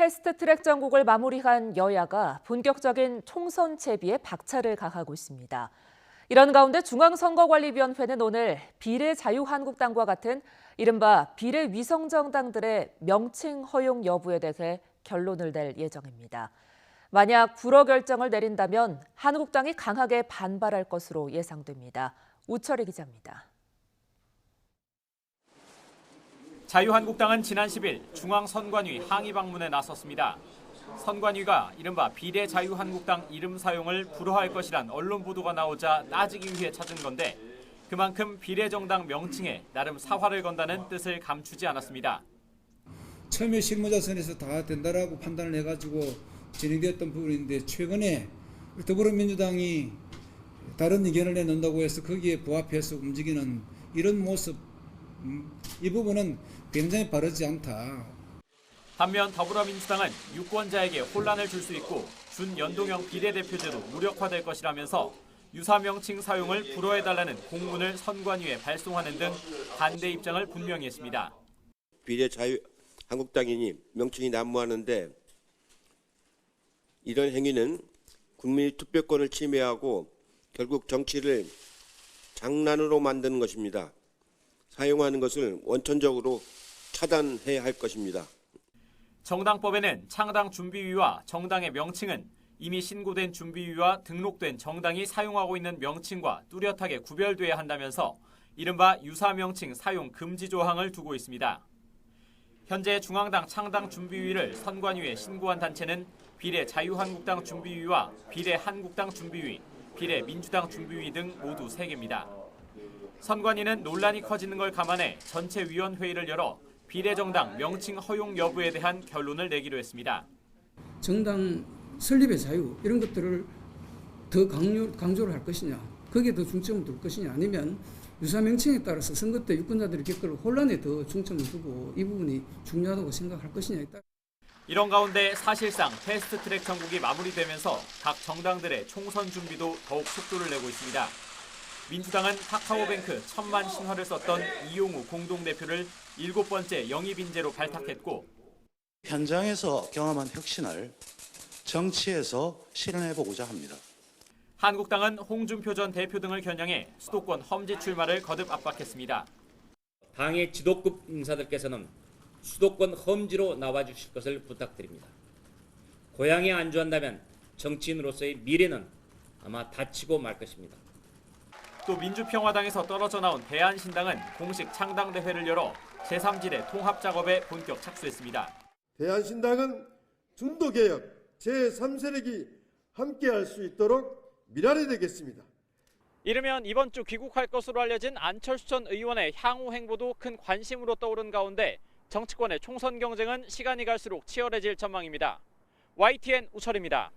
패스트트랙 정국을 마무리한 여야가 본격적인 총선 채비에 박차를 가하고 있습니다. 이런 가운데 중앙선거관리위원회는 오늘 비례자유한국당과 같은 이른바 비례위성정당들의 명칭 허용 여부에 대해 결론을 낼 예정입니다. 만약 불허 결정을 내린다면 한국당이 강하게 반발할 것으로 예상됩니다. 우철희 기자입니다. 자유한국당은 지난 10일 중앙선관위 항의 방문에 나섰습니다. 선관위가 이른바 비례자유한국당 이름 사용을 불허할 것이란 언론 보도가 나오자 따지기 위해 찾은 건데 그만큼 비례정당 명칭에 나름 사활을 건다는 뜻을 감추지 않았습니다. 처음에 실무자선에서 다 된다라고 판단을 해가지고 진행되었던 부분인데 최근에 더불어민주당이 다른 의견을 내놓는다고 해서 거기에 부합해서 움직이는 이런 모습, 이 부분은 굉장히 바르지 않다. 반면 더불어민주당은 유권자에게 혼란을 줄 수 있고 준연동형 비례대표제도 무력화될 것이라면서 유사 명칭 사용을 불허해달라는 공문을 선관위에 발송하는 등 반대 입장을 분명히 했습니다. 비례자유한국당이니 명칭이 난무하는데 이런 행위는 국민의 투표권을 침해하고 결국 정치를 장난으로 만드는 것입니다. 사용하는 것을 원천적으로 차단해야 할 것입니다. 정당법에는 창당 준비위와 정당의 명칭은 이미 신고된 준비위와 등록된 정당이 사용하고 있는 명칭과 뚜렷하게 구별돼야 한다면서 이른바 유사 명칭 사용 금지 조항을 두고 있습니다. 현재 중앙당 창당 준비위를 선관위에 신고한 단체는 비례자유한국당 준비위와 비례한국당 준비위, 비례민주당 준비위 등 모두 3개입니다. 선관위는 논란이 커지는 걸 감안해 전체 위원회의를 열어 비례정당 명칭 허용 여부에 대한 결론을 내기로 했습니다. 정당 설립의 자유 이런 것들을 더 강조를 할 것이냐, 거기에 더 중점을 둘 것이냐, 아니면 유사 명칭에 따라서 선거 때 유권자들이 겪을 혼란에 더 중점을 두고 이 부분이 중요하다고 생각할 것이냐에 따라. 이런 가운데 사실상 패스트트랙 정국이 마무리되면서 각 정당들의 총선 준비도 더욱 속도를 내고 있습니다. 민주당은 카카오뱅크 1000만 신화를 썼던 이용우 공동대표를 7번째 영입 인재로 발탁했고 현장에서 경험한 혁신을 정치에서 실현해보고자 합니다. 한국당은 홍준표 전 대표 등을 겨냥해 수도권 험지 출마를 거듭 압박했습니다. 당의 지도급 인사들께서는 수도권 험지로 나와주실 것을 부탁드립니다. 고향에 안주한다면 정치인으로서의 미래는 아마 다치고 말 것입니다. 또 민주평화당에서 떨어져 나온 대한신당은 공식 창당대회를 열어 제3지대 통합 작업에 본격 착수했습니다. 대한신당은 중도개혁 제3세력이 함께할 수 있도록 밀어내야 되겠습니다. 이르면 이번 주 귀국할 것으로 알려진 안철수 전 의원의 향후 행보도 큰 관심으로 떠오른 가운데 정치권의 총선 경쟁은 시간이 갈수록 치열해질 전망입니다. YTN 우철입니다.